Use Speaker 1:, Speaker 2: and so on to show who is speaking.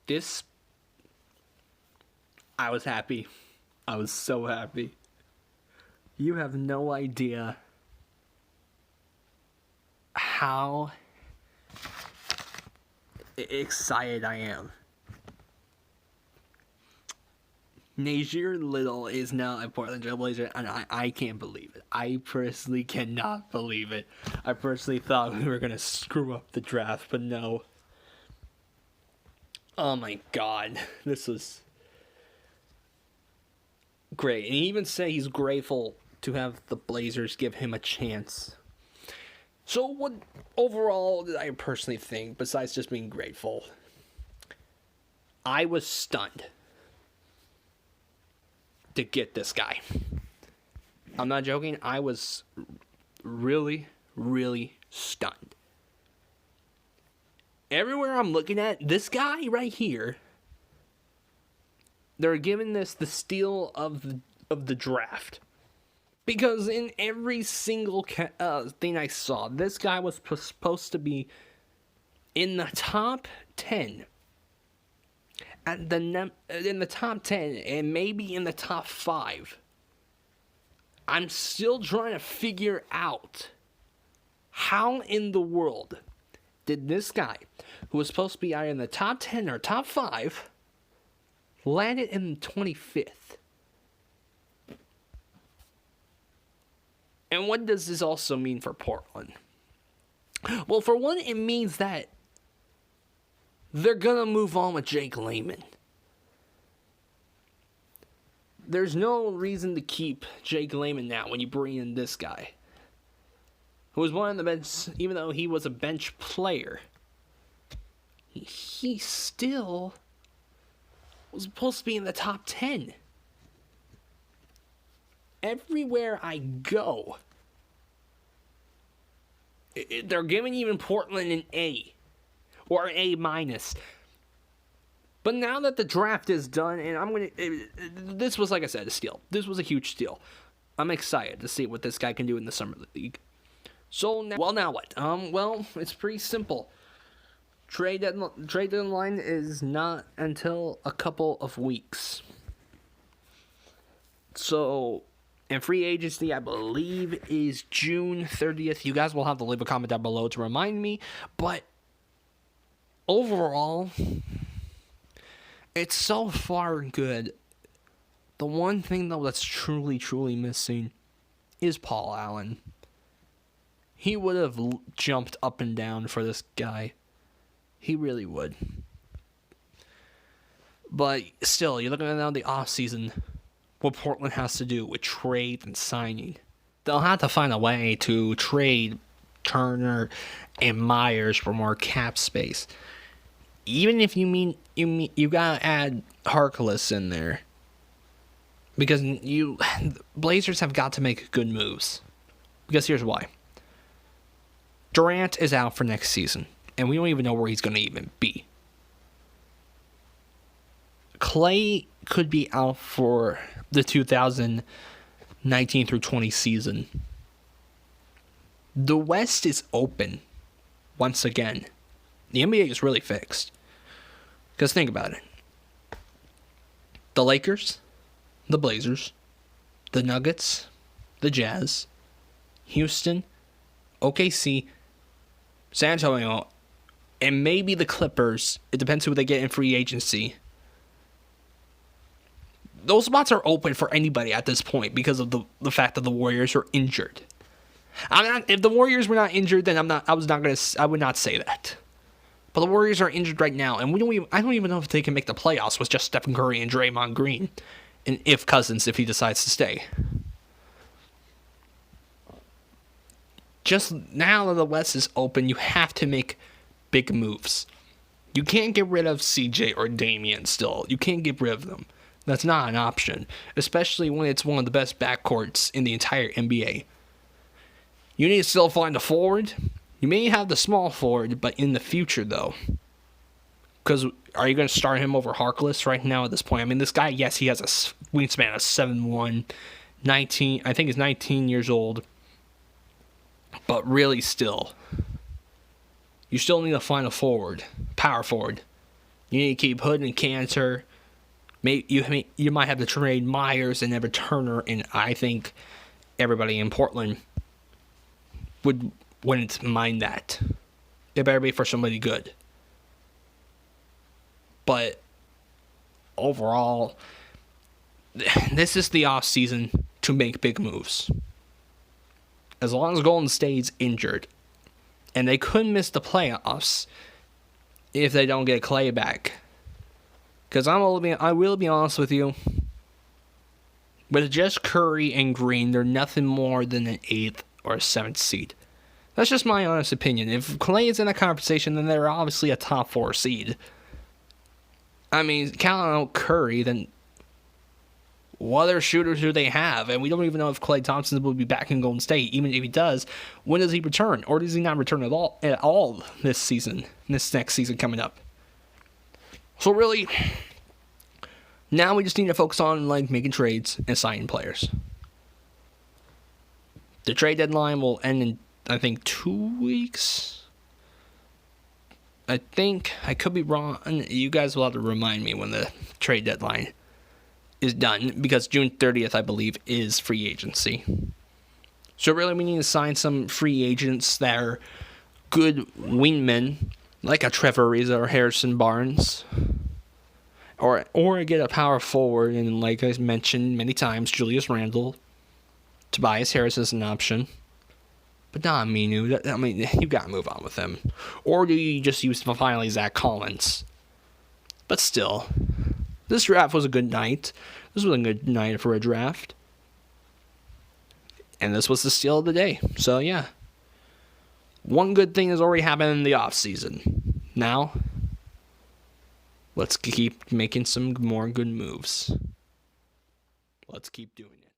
Speaker 1: This, I was happy. I was so happy. You have no idea how excited I am. Nassir Little is now a Portland Trailblazer, and I can't believe it. I personally cannot believe it. I personally thought we were going to screw up the draft, but no. Oh my god. This was great. And he even said he's grateful to have the Blazers give him a chance. So what overall did I personally think, besides just being grateful? I was stunned to get this guy. I'm not joking. I was really, really stunned. Everywhere I'm looking at, this guy right here, they're giving this the steal of the draft. Because in every single thing I saw, this guy was supposed to be in the top 10. In the top 10, and maybe in the top 5. I'm still trying to figure out how in the world did this guy, who was supposed to be either in the top 10 or top 5, landed in the 25th. And what does this also mean for Portland? Well, for one, it means that they're going to move on with Jake Layman. There's no reason to keep Jake Layman now when you bring in this guy, who was one of the bench, even though he was a bench player. He still was supposed to be in the top 10. Everywhere I go, they're giving even Portland an A or an A-. But now that the draft is done, and this was, like I said, a steal. This was a huge steal. I'm excited to see what this guy can do in the Summer League. So now what? Well, it's pretty simple. Trade deadline is not until a couple of weeks. So, and free agency, I believe, is June 30th. You guys will have to leave a comment down below to remind me. But overall, it's so far good. The one thing, though, that's truly, truly missing is Paul Allen. He would have jumped up and down for this guy. He really would. But still, you're looking at now the offseason, what Portland has to do with trade and signing. They'll have to find a way to trade Turner and Myers for more cap space. Even if you gotta add Harkless in there, because Blazers have got to make good moves. Because here's why: Durant is out for next season, and we don't even know where he's gonna even be. Clay could be out for the 2019 through 20 season. The West is open once again. The NBA is really fixed. Because think about it. The Lakers, the Blazers, the Nuggets, the Jazz, Houston, OKC, San Antonio, and maybe the Clippers. It depends who they get in free agency. Those spots are open for anybody at this point because of the fact that the Warriors are injured. If the Warriors were not injured, then I would not say that. But the Warriors are injured right now, and I don't even know if they can make the playoffs with just Stephen Curry and Draymond Green, and if Cousins, if he decides to stay. Just now that the West is open, you have to make big moves. You can't get rid of CJ or Damian still. You can't get rid of them. That's not an option, especially when it's one of the best backcourts in the entire NBA. You need to still find a forward. You may have the small forward, but in the future, though. Because are you going to start him over Harkless right now at this point? I mean, this guy, yes, he has a wingspan of 7'1", 19. I think he's 19 years old. But really still, you still need to find a forward, power forward, You need to keep Hood and Cantor. You might have to trade Myers and Everett Turner, and I think everybody in Portland wouldn't mind that. It better be for somebody good. But overall, this is the off season to make big moves. As long as Golden State's injured, and they could miss the playoffs if they don't get Clay back. Because I will be honest with you. With just Curry and Green, they're nothing more than an 8th or a 7th seed. That's just my honest opinion. If Clay is in that conversation, then they're obviously a top 4 seed. I mean, counting out Curry, then what other shooters do they have? And we don't even know if Klay Thompson will be back in Golden State. Even if he does, when does he return? Or does he not return at all this season, this next season coming up? So really, now we just need to focus on making trades and signing players. The trade deadline will end in, I think, 2 weeks. I think I could be wrong. You guys will have to remind me when the trade deadline is done, because June 30th, I believe, is free agency. So really, we need to sign some free agents that are good wingmen, like a Trevor Ariza or Harrison Barnes, or get a power forward, and like I mentioned many times, Julius Randle. Tobias Harris is an option, but not Aminu. I mean, you gotta move on with him. Or do you just use finally Zach Collins? But still, this draft was a good night. This was a good night for a draft. And this was the steal of the day. So, yeah. One good thing has already happened in the offseason. Now, let's keep making some more good moves. Let's keep doing it.